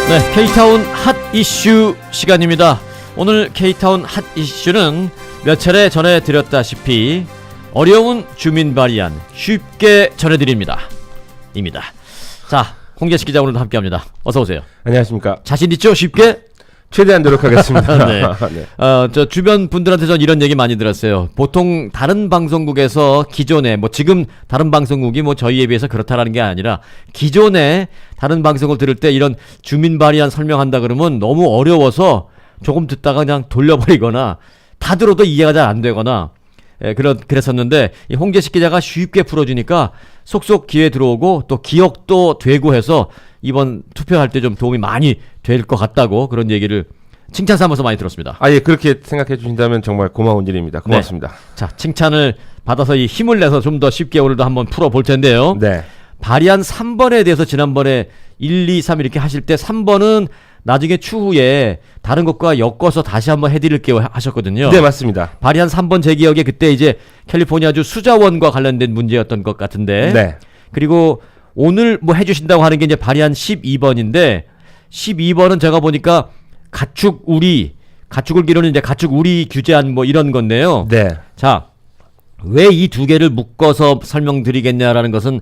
네, K타운 핫 이슈 시간입니다. 오늘 K타운 핫 이슈는 몇 차례 전해드렸다시피 어려운 주민 발의안 쉽게 전해드립니다. 입니다. 자, 홍재식 기자 오늘도 함께합니다. 어서 오세요. 안녕하십니까. 자신 있죠? 쉽게? 최대한 노력하겠습니다. 네. 네. 저 주변 분들한테 전 이런 얘기 많이 들었어요. 보통 다른 방송국에서 기존에 지금 다른 방송국이 저희에 비해서 그렇다라는 게 아니라 기존에 다른 방송을 들을 때 이런 주민 발의안 설명한다 그러면 너무 어려워서 조금 듣다가 그냥 돌려버리거나 다 들어도 이해가 잘 안 되거나 그랬었는데 이 홍재식 기자가 쉽게 풀어주니까 속속 귀에 들어오고 또 기억도 되고 해서 이번 투표할 때 좀 도움이 많이 될 것 같다고 그런 얘기를 칭찬 삼아서 많이 들었습니다. 예, 그렇게 생각해 주신다면 정말 고마운 일입니다. 고맙습니다. 네. 자, 칭찬을 받아서 이 힘을 내서 좀 더 쉽게 오늘도 한번 풀어볼 텐데요. 네. 발의안 3번에 대해서 지난번에 1, 2, 3 이렇게 하실 때 3번은 나중에 추후에 다른 것과 엮어서 다시 한번 해드릴게요 하셨거든요. 네, 맞습니다. 발의안 3번 제 기억에 그때 이제 캘리포니아주 수자원과 관련된 문제였던 것 같은데. 네. 그리고 오늘 해주신다고 하는 게 이제 발의안 12번인데 12번은 제가 보니까 가축을 기르는 이제 가축 우리 규제안 이런 건데요. 네. 자, 왜 이 두 개를 묶어서 설명드리겠냐라는 것은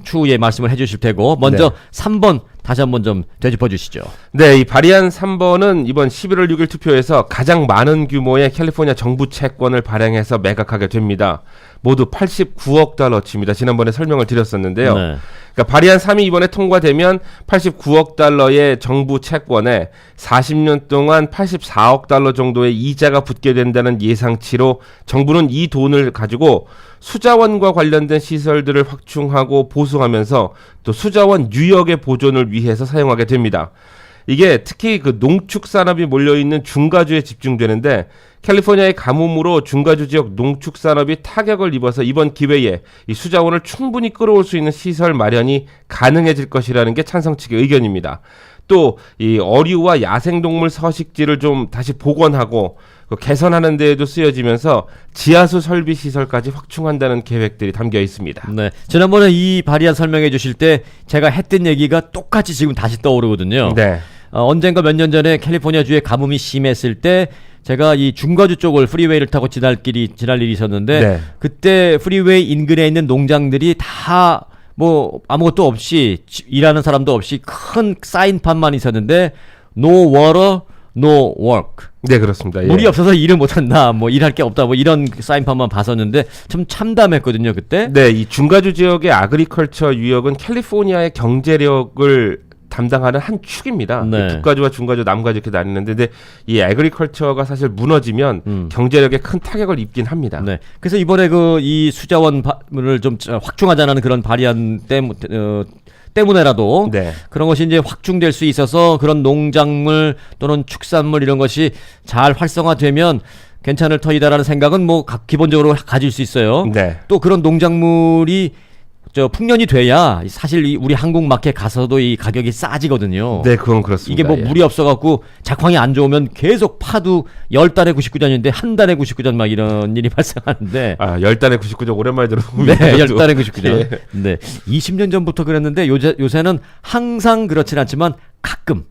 추후에 말씀을 해주실 테고 먼저 네. 3번 다시 한번 좀 되짚어 주시죠. 네, 이 발의안 3번은 이번 11월 6일 투표에서 가장 많은 규모의 캘리포니아 정부 채권을 발행해서 매각하게 됩니다. 모두 89억 달러치입니다. 지난번에 설명을 드렸었는데요. 네. 그러니까 발의안 3이 이번에 통과되면 89억 달러의 정부 채권에 40년 동안 84억 달러 정도의 이자가 붙게 된다는 예상치로 정부는 이 돈을 가지고 수자원과 관련된 시설들을 확충하고 보수하면서 또 수자원 유역의 보존을 위해서 사용하게 됩니다. 이게 특히 그 농축 산업이 몰려있는 중가주에 집중되는데 캘리포니아의 가뭄으로 중가주 지역 농축 산업이 타격을 입어서 이번 기회에 이 수자원을 충분히 끌어올 수 있는 시설 마련이 가능해질 것이라는 게 찬성 측의 의견입니다. 또 이 어류와 야생동물 서식지를 좀 다시 복원하고 개선하는 데에도 쓰여지면서 지하수 설비 시설까지 확충한다는 계획들이 담겨 있습니다. 네. 지난번에 이 발의안 설명해 주실 때 제가 했던 얘기가 똑같이 지금 다시 떠오르거든요. 네. 언젠가 몇 년 전에 캘리포니아주에 가뭄이 심했을 때 제가 이 중가주 쪽을 프리웨이를 타고 지날 일이 있었는데 네. 그때 프리웨이 인근에 있는 농장들이 다 아무것도 없이 일하는 사람도 없이 큰 사인판만 있었는데 No water, no work. 네, 그렇습니다. 예. 물이 없어서 일을 못한다, 일할 게 없다, 이런 사인판만 봤었는데 좀 참담했거든요 그때. 네, 이 중가주 지역의 아그리컬처 유역은 캘리포니아의 경제력을 담당하는 한 축입니다. 네. 북가주와 중가주, 남가주 이렇게 나뉘는데 근데 이 아그리컬처가 사실 무너지면 경제력에 큰 타격을 입긴 합니다. 네. 그래서 이번에 이 수자원을 좀 확충하자는 그런 발의안 때문에라도 네. 그런 것이 이제 확충될 수 있어서 그런 농작물 또는 축산물 이런 것이 잘 활성화되면 괜찮을 터이다라는 생각은 기본적으로 가질 수 있어요. 네. 또 그런 농작물이 풍년이 돼야 사실 우리 한국 마켓 가서도 이 가격이 싸지거든요. 네, 그건 그렇습니다. 이게 물이 없어갖고 작황이 안 좋으면 계속 파도 10달에 99전인데 한 달에 99전 이런 일이 발생하는데. 10달에 99전 오랜만에 들어봅니다. 네, 10달에 99전. 예. 네. 20년 전부터 그랬는데 요새는 항상 그렇진 않지만 가끔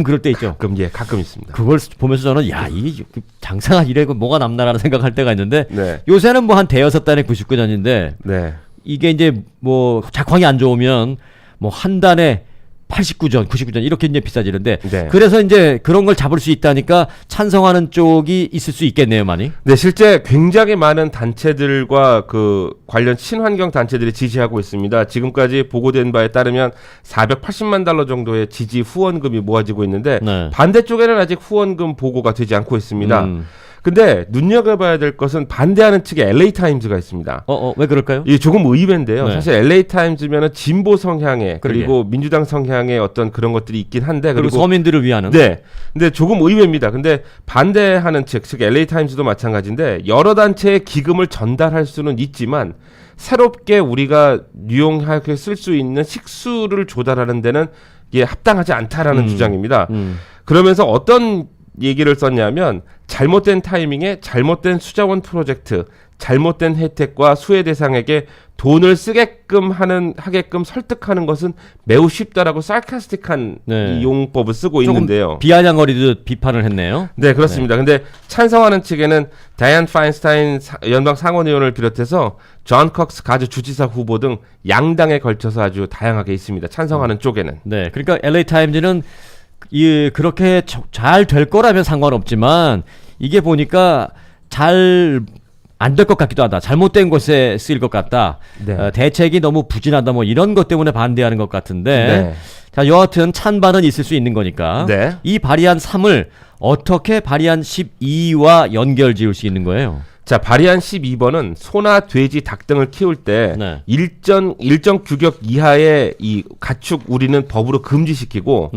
그럴 때 있죠. 가끔 있습니다. 그걸 보면서 저는 이 장사가 이래고 뭐가 남나라는 생각할 때가 있는데 네. 요새는 한 대여섯 달에 99전인데 네. 이게 이제 작황이 안 좋으면 한 달에 89전, 99전 이렇게 이제 비싸지는데 네. 그래서 이제 그런 걸 잡을 수 있다니까 찬성하는 쪽이 있을 수 있겠네요, 많이. 네, 실제 굉장히 많은 단체들과 관련 친환경 단체들이 지지하고 있습니다. 지금까지 보고된 바에 따르면 480만 달러 정도의 지지 후원금이 모아지고 있는데 네. 반대쪽에는 아직 후원금 보고가 되지 않고 있습니다. 근데 눈여겨봐야 될 것은 반대하는 측에 LA타임즈가 있습니다. 왜 그럴까요? 이게 조금 의외인데요. 네. 사실 LA타임즈면은 진보 성향의 그러게. 그리고 민주당 성향의 어떤 그런 것들이 있긴 한데 그리고 서민들을 위하는. 네. 근데 조금 의외입니다. 근데 반대하는 측, 즉 LA타임즈도 마찬가지인데 여러 단체의 기금을 전달할 수는 있지만 새롭게 우리가 유용하게 쓸 수 있는 식수를 조달하는 데는 이게 합당하지 않다라는 주장입니다. 그러면서 어떤 얘기를 썼냐면 잘못된 타이밍에 잘못된 수자원 프로젝트, 잘못된 혜택과 수혜 대상에게 돈을 쓰게끔 하게끔 설득하는 것은 매우 쉽다라고 sarcastic한 네. 이 용법을 쓰고 조금 있는데요. 비아냥거리듯 비판을 했네요. 네, 그렇습니다. 근데 찬성하는 측에는 다이안 파인스타인 연방 상원의원을 비롯해서 존 컥스 가주 주지사 후보 등 양당에 걸쳐서 아주 다양하게 있습니다. 찬성하는 쪽에는. 네, 그러니까 LA 타임즈는 그렇게 잘 될 거라면 상관없지만 이게 보니까 잘 안 될 것 같기도 하다. 잘못된 곳에 쓰일 것 같다. 네. 대책이 너무 부진하다. 뭐 이런 것 때문에 반대하는 것 같은데. 네. 자, 여하튼 찬반은 있을 수 있는 거니까. 네. 이 발의안 3을 어떻게 발의안 12와 연결 지을 수 있는 거예요? 자, 발의안 12번은 소나 돼지, 닭 등을 키울 때 네. 일정 규격 이하의 이 가축 우리는 법으로 금지시키고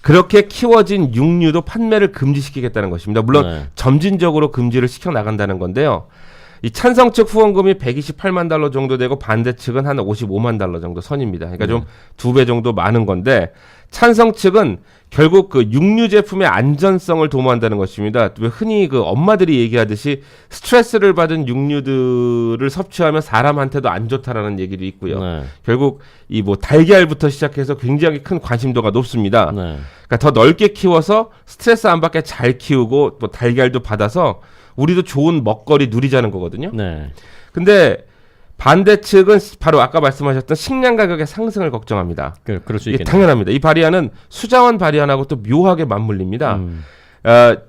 그렇게 키워진 육류도 판매를 금지시키겠다는 것입니다. 물론 네. 점진적으로 금지를 시켜 나간다는 건데요. 이 찬성 측 후원금이 128만 달러 정도 되고 반대 측은 한 55만 달러 정도 선입니다. 그러니까 좀 2배 정도 많은 건데 찬성 측은 결국 그 육류 제품의 안전성을 도모한다는 것입니다. 왜 흔히 그 엄마들이 얘기하듯이 스트레스를 받은 육류들을 섭취하면 사람한테도 안 좋다라는 얘기도 있고요. 네. 결국 이 뭐 달걀부터 시작해서 굉장히 큰 관심도가 높습니다. 네. 그러니까 더 넓게 키워서 스트레스 안 받게 잘 키우고 또 달걀도 받아서 우리도 좋은 먹거리 누리자는 거거든요. 네. 근데 반대 측은 바로 아까 말씀하셨던 식량 가격의 상승을 걱정합니다. 그럴 수 이게 있겠네요. 당연합니다. 이 발의안은 수자원 발의안하고 또 묘하게 맞물립니다.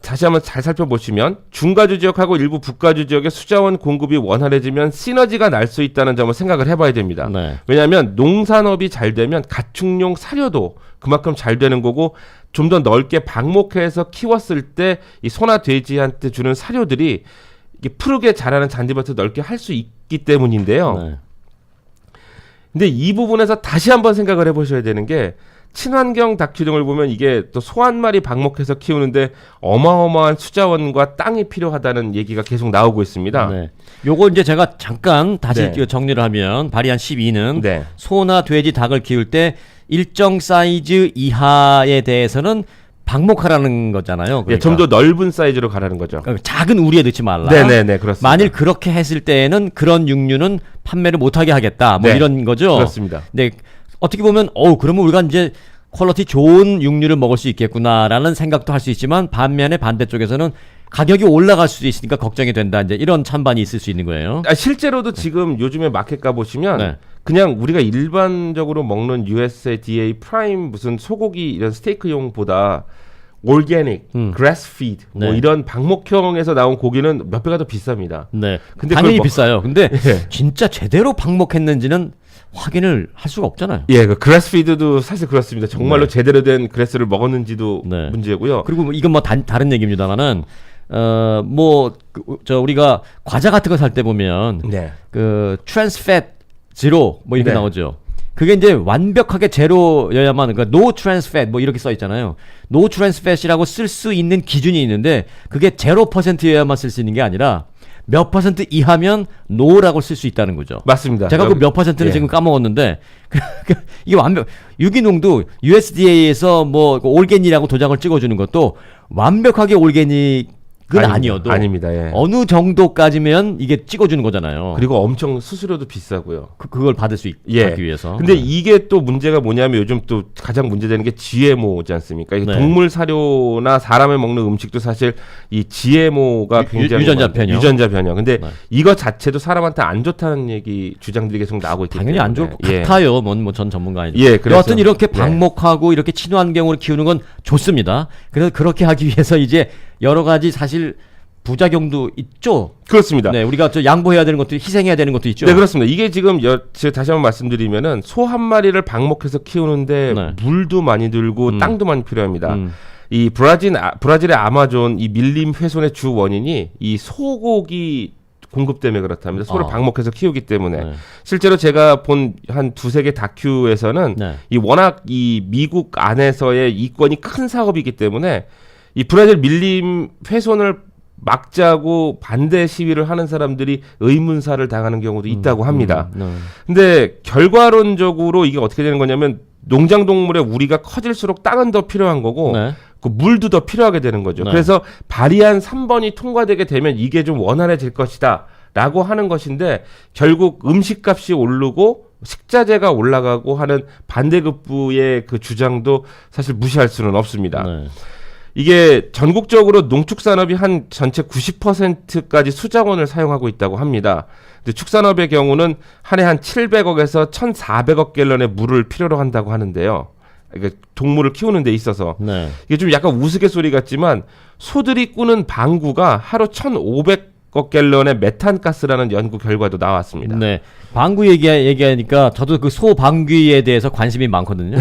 다시 한번 잘 살펴보시면 중가주 지역하고 일부 북가주 지역의 수자원 공급이 원활해지면 시너지가 날 수 있다는 점을 생각을 해봐야 됩니다. 네. 왜냐하면 농산업이 잘 되면 가축용 사료도 그만큼 잘 되는 거고 좀 더 넓게 방목해서 키웠을 때 이 소나 돼지한테 주는 사료들이 이게 푸르게 자라는 잔디밭을 넓게 할 수 있기 때문인데요. 네. 근데 이 부분에서 다시 한번 생각을 해보셔야 되는 게 친환경 다큐 등을 보면 이게 또 소 한 마리 방목해서 키우는데 어마어마한 수자원과 땅이 필요하다는 얘기가 계속 나오고 있습니다. 네. 요거 이제 제가 잠깐 다시 네. 정리를 하면 발의안 12는 네. 소나 돼지, 닭을 키울 때 일정 사이즈 이하에 대해서는 방목하라는 거잖아요. 예, 좀 더 넓은 사이즈로 가라는 거죠. 그러니까 작은 우리에 넣지 말라. 네네네, 그렇습니다. 만일 그렇게 했을 때에는 그런 육류는 판매를 못하게 하겠다. 뭐 네, 이런 거죠. 그렇습니다. 네, 어떻게 보면 그러면 우리가 이제 퀄리티 좋은 육류를 먹을 수 있겠구나라는 생각도 할 수 있지만 반면에 반대쪽에서는 가격이 올라갈 수도 있으니까 걱정이 된다. 이제 이런 찬반이 있을 수 있는 거예요. 실제로도 지금 요즘에 마켓 가 보시면 네. 그냥 우리가 일반적으로 먹는 USDA 프라임 무슨 소고기 이런 스테이크용보다 올게닉, 그래스피드 뭐 네. 이런 방목형에서 나온 고기는 몇 배가 더 비쌉니다. 네, 근데 당연히 그걸 비싸요. 근데 예. 진짜 제대로 방목했는지는 확인을 할 수가 없잖아요. 예, 그 그래스피드도 사실 그렇습니다. 정말로 네. 제대로 된 그래스를 먹었는지도 네. 문제고요. 그리고 뭐 이건 뭐 다른 얘기입니다만은 우리가 과자 같은 거 살 때 보면 네. 그 트랜스팻 제로 뭐 이렇게 네. 나오죠. 그게 이제 완벽하게 제로여야만, 그러니까 no trans fat 뭐 이렇게 써 있잖아요. no trans fat이라고 쓸 수 있는 기준이 있는데 그게 0%여야만 쓸 수 있는 게 아니라 몇 퍼센트 이하면 no라고 쓸 수 있다는 거죠. 맞습니다. 제가 그 몇 퍼센트를 예. 지금 까먹었는데 이게 유기농도 USDA에서 뭐 올게닉이라고 도장을 찍어주는 것도 완벽하게 올게닉은 아니어도 아닙니다. 예. 어느 정도까지면 이게 찍어주는 거잖아요. 그리고 엄청 수수료도 비싸고요. 그걸 받을 수 예. 있기 위해서. 근데 이게 또 문제가 뭐냐면 요즘 또 가장 문제되는 게 GMO지 않습니까? 이게 네. 동물 사료나 사람이 먹는 음식도 사실 이 GMO가 굉장히 유전자 많아요. 변형. 유전자 변형. 근데 네. 이거 자체도 사람한테 안 좋다는 얘기 주장들이 계속 나오고 있기 당연히 때문에. 안 좋을 것 예. 같아요. 전 전문가 아니니까. 예, 그래서- 여하튼 이렇게 네. 방목하고 이렇게 친환경으로 키우는 건 좋습니다. 그래서 그렇게 하기 위해서 이제 여러 가지 사실 부작용도 있죠. 그렇습니다. 네, 우리가 양보해야 되는 것도 희생해야 되는 것도 있죠. 네, 그렇습니다. 이게 지금 제가 다시 한번 말씀드리면은 소 한 마리를 방목해서 키우는데 네. 물도 많이 들고 땅도 많이 필요합니다. 음. 이 브라질의 아마존 이 밀림 훼손의 주 원인이 이 소고기 공급 때문에 그렇답니다. 소를 아. 방목해서 키우기 때문에. 네. 실제로 제가 본 한 두세 개 다큐에서는 네. 이 워낙 이 미국 안에서의 이권이 큰 사업이기 때문에 이 브라질 밀림 훼손을 막자고 반대 시위를 하는 사람들이 의문사를 당하는 경우도 있다고 합니다. 네. 근데 결과론적으로 이게 어떻게 되는 거냐면 농장 동물의 우리가 커질수록 땅은 더 필요한 거고 네. 그 물도 더 필요하게 되는 거죠. 네. 그래서 발의안 3번이 통과되게 되면 이게 좀 원활해질 것이다 라고 하는 것인데 결국 음식값이 오르고 식자재가 올라가고 하는 반대급부의 그 주장도 사실 무시할 수는 없습니다. 네. 이게 전국적으로 농축산업이 한 전체 90%까지 수자원을 사용하고 있다고 합니다. 근데 축산업의 경우는 한 해 한 700억에서 1,400억 갤런의 물을 필요로 한다고 하는데요. 그러니까 동물을 키우는 데 있어서 네. 이게 좀 약간 우스갯소리 같지만 소들이 꾸는 방구가 하루 1,500억 갤런의 메탄가스라는 연구 결과도 나왔습니다. 네. 방귀 얘기하니까 저도 그 소방귀에 대해서 관심이 많거든요.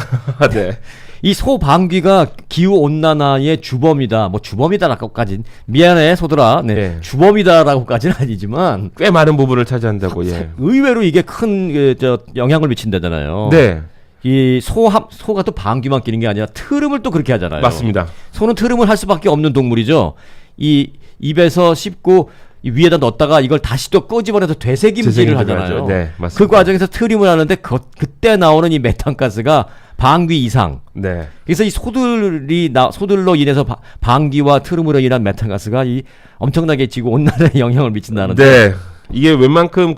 네. 이 소방귀가 기후 온난화의 주범이다. 뭐 주범이다라고까진 미안해 소들아. 네. 네. 주범이다라고까지는 아니지만 꽤 많은 부분을 차지한다고. 예. 의외로 이게 큰 영향을 미친다잖아요. 네. 이 소가 또 방귀만 끼는 게 아니라 트름을 또 그렇게 하잖아요. 맞습니다. 소는 트름을 할 수밖에 없는 동물이죠. 이 입에서 씹고 이 위에다 넣었다가 이걸 다시 또 끄집어내서 되새김질을 하잖아요. 네, 맞습니다. 그 과정에서 트림을 하는데 그때 나오는 이 메탄가스가 방귀 이상. 네. 그래서 이 소들로 인해서 방귀와 트름으로 인한 메탄가스가 이 엄청나게 지구 온난화에 영향을 미친다는데. 네. 이게 웬만큼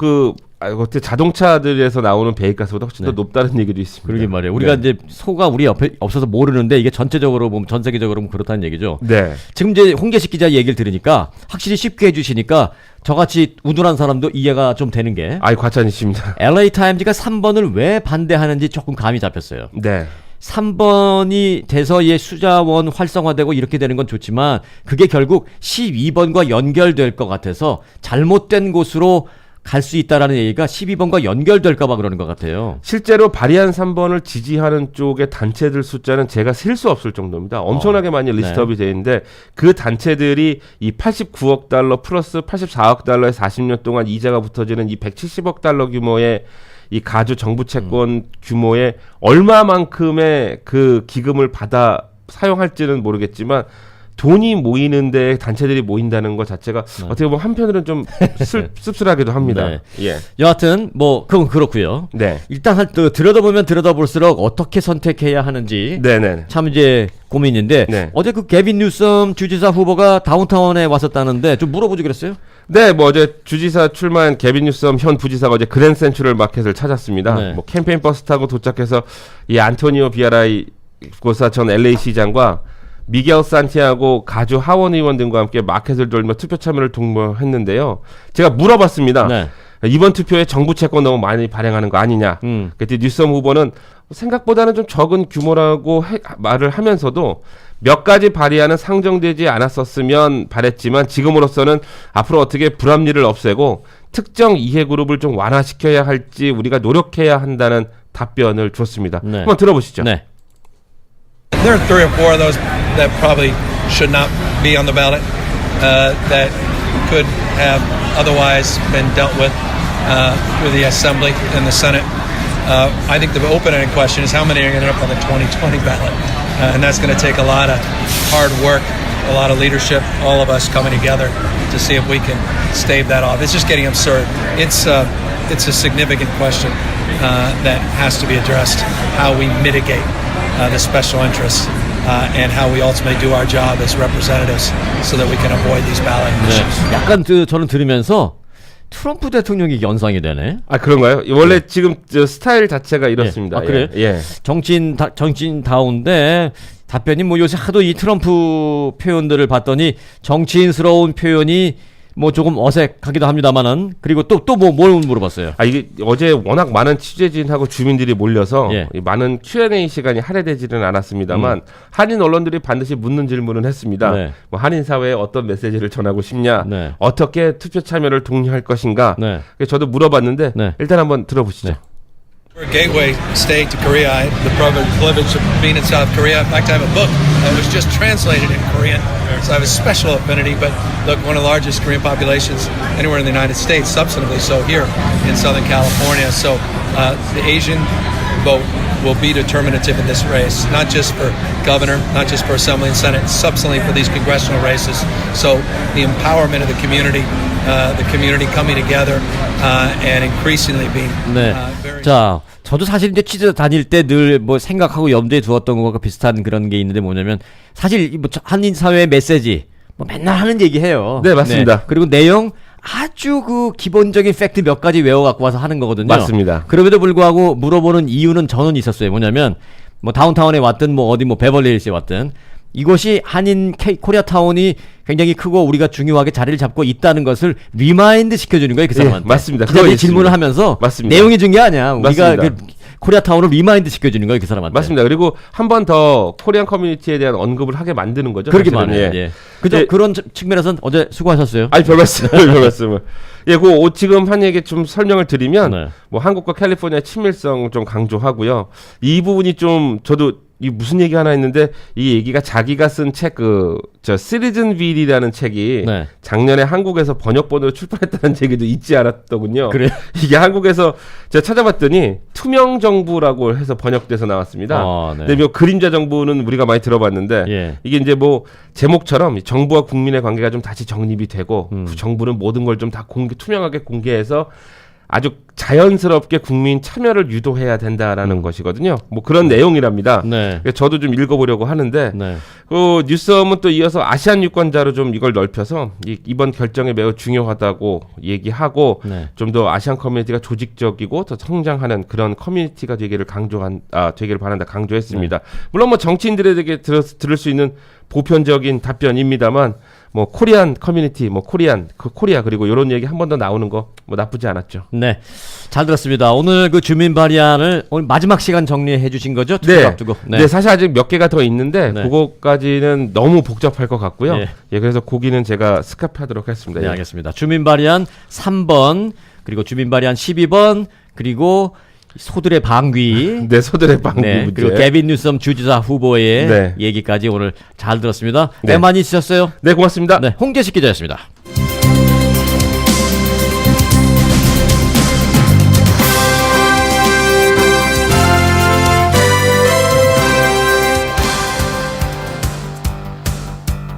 어떻게 자동차들에서 나오는 배기가스보다 훨씬 더 높다는 얘기도 있습니다. 그러게 말이에요. 우리가 네. 이제 소가 우리 옆에 없어서 모르는데 이게 전체적으로 보면 전 세계적으로 보면 그렇다는 얘기죠. 네. 지금 이제 홍계식 기자 얘기를 들으니까 확실히 쉽게 해주시니까 저같이 우둔한 사람도 이해가 좀 되는 게 아이 과찬이십니다. LA 타임즈가 3번을 왜 반대하는지 조금 감이 잡혔어요. 네. 3번이 돼서 이 수자원 활성화되고 이렇게 되는 건 좋지만 그게 결국 12번과 연결될 것 같아서 잘못된 곳으로 갈 수 있다라는 얘기가 12번과 연결될까 봐 그러는 것 같아요. 실제로 발의안 3번을 지지하는 쪽의 단체들 숫자는 제가 셀 수 없을 정도입니다. 엄청나게 많이 리스트업이 되어 있는데 그 단체들이 이 89억 달러 플러스 84억 달러의 40년 동안 이자가 붙어지는 이 170억 달러 규모의 이 가주 정부 채권 규모의 얼마만큼의 그 기금을 받아 사용할지는 모르겠지만 돈이 모이는데 단체들이 모인다는 것 자체가 어떻게 보면 한편으로는 좀 씁쓸하기도 합니다. 네. 예. 여하튼 뭐 그건 그렇고요. 네. 일단 들여다보면 들여다볼수록 어떻게 선택해야 하는지 네네. 참 이제 고민인데 네. 어제 그 개빈 뉴섬 주지사 후보가 다운타운에 왔었다는데 좀 물어보지 그랬어요? 네, 뭐 어제 주지사 출마한 개빈 뉴섬 현 부지사가 어제 그랜드 센트럴 마켓을 찾았습니다. 네. 뭐 캠페인 버스 타고 도착해서 이 안토니오 비아라이 고사 전 LA 시장과 미겔 산티아고 가주 하원 의원 등과 함께 마켓을 돌며 투표 참여를 독려했는데요. 제가 물어봤습니다. 네. 이번 투표에 정부 채권 너무 많이 발행하는 거 아니냐. 그때 뉴섬 후보는 생각보다는 좀 적은 규모라고 말을 하면서도 몇 가지 발의안은 상정되지 않았었으면 바랬지만 지금으로서는 앞으로 어떻게 불합리를 없애고 특정 이해그룹을 좀 완화시켜야 할지 우리가 노력해야 한다는 답변을 줬습니다. 네. 한번 들어보시죠. 네. There are 3 or 4 of those that probably should not be on the ballot, that could have otherwise been dealt with through the Assembly and the Senate. I think the open-ended question is how many are going to end up on the 2020 ballot, and that's going to take a lot of hard work, a lot of leadership, all of us coming together to see if we can stave that off. It's just getting absurd. It's a significant question that has to be addressed, how we mitigate the special interests and how we ultimately do our job as representatives so that we can avoid these ballot issues. 네. 약간 저는 들으면서 트럼프 대통령이 연상이 되네. 아 그런가요? 원래 지금 저 스타일 자체가 이렇습니다. 아, 그래요? 예. 정치인다운데 답변이 뭐 요새 하도 이 트럼프 표현들을 봤더니 정치인스러운 표현이 뭐 조금 어색하기도 합니다만은 그리고 또 뭐 뭘 물어봤어요? 아 이게 어제 워낙 많은 취재진하고 주민들이 몰려서 예. 이 많은 Q&A 시간이 할애되지는 않았습니다만 한인 언론들이 반드시 묻는 질문은 했습니다. 네. 뭐 한인 사회에 어떤 메시지를 전하고 싶냐, 네. 어떻게 투표 참여를 독려할 것인가. 네. 그래서 저도 물어봤는데 네. 일단 한번 들어보시죠. 네. We're a gateway state to Korea. I had the privilege of being in South Korea. In fact, I have a book that was just translated in Korean, so I have a special affinity. But look, one of the largest Korean populations anywhere in the United States, substantively so here in Southern California. So the Asian vote will be determinative in this race, not just for governor, not just for assembly and senate, substantially for these congressional races. So the empowerment of the community coming together and increasingly being 네. very... 자, 저도 사실 이제 취재 다닐 때 늘 뭐 생각하고 염두에 두었던 것과 비슷한 그런 게 있는데 뭐냐면 사실 뭐 한인 사회의 메시지 뭐 맨날 하는 얘기해요. 네, 맞습니다. 그리고 내용 아주 그 기본적인 팩트 몇 가지 외워 갖고 와서 하는 거거든요. 맞습니다. 그럼에도 불구하고 물어보는 이유는 저는 있었어요. 뭐냐면 뭐 다운타운에 왔든 뭐 어디 뭐 베벌리힐스에 왔든 이곳이 한인 코리아타운이 굉장히 크고 우리가 중요하게 자리를 잡고 있다는 것을 리마인드 시켜주는 거예요, 그 사람한테. 맞습니다. 기자들이 그거 질문을 있습니다. 하면서 맞습니다. 내용이 중요한 게 아니야. 우리가 맞습니다. 그 코리아타운을 리마인드 시켜주는 거예요, 그 사람한테. 맞습니다. 그리고 한 번 더 코리안 커뮤니티에 대한 언급을 하게 만드는 거죠. 그렇게 사실은. 많아요. 예. 그죠? 예. 그런 측면에서는 어제 수고하셨어요. 아니 별 말씀을 별 말씀을. 예, 그 지금 한 얘기 좀 설명을 드리면 네. 뭐 한국과 캘리포니아 친밀성 좀 강조하고요. 이 부분이 좀 저도 이 무슨 얘기 하나 했는데 이 얘기가 자기가 쓴 책 저 시리즌빌이라는 책이 네. 작년에 한국에서 번역본으로 출판했다는 얘기도 잊지 않았더군요. 그래요? 이게 한국에서 제가 찾아봤더니 투명 정부라고 해서 번역돼서 나왔습니다. 네. 근데 뭐 그림자 정부는 우리가 많이 들어봤는데 예. 이게 이제 뭐 제목처럼 정부와 국민의 관계가 좀 다시 정립이 되고 그 정부는 모든 걸 좀 다 투명하게 공개해서 아주 자연스럽게 국민 참여를 유도해야 된다라는 것이거든요. 뭐 그런 내용이랍니다. 네. 그래서 저도 좀 읽어보려고 하는데 네. 그 뉴스홈은 또 이어서 아시안 유권자로 좀 이걸 넓혀서 이번 결정이 매우 중요하다고 얘기하고 네. 좀 더 아시안 커뮤니티가 조직적이고 더 성장하는 그런 커뮤니티가 되기를 되기를 바란다 강조했습니다. 물론 뭐 정치인들에게 들을 수 있는 보편적인 답변입니다만 뭐 코리안 커뮤니티, 뭐 코리아 그리고 이런 얘기 한 번 더 나오는 거 뭐 나쁘지 않았죠. 네. 잘 들었습니다. 오늘 그 주민 발의안을 오늘 마지막 시간 정리해 주신 거죠? 투표 앞두고. 네, 사실 아직 몇 개가 더 있는데 네. 그거까지는 너무 복잡할 것 같고요. 예. 예, 그래서 고기는 제가 스킵하도록 하겠습니다. 네, 예. 알겠습니다. 주민 발의안 3번, 그리고 주민 발의안 12번, 그리고 소들의 방귀. 네, 소들의 방귀 네, 문제. 그리고 개빈 뉴섬 주지사 후보의 네. 얘기까지 오늘 잘 들었습니다. 네. 네, 많이 있으셨어요? 네, 고맙습니다. 네, 홍재식 기자였습니다.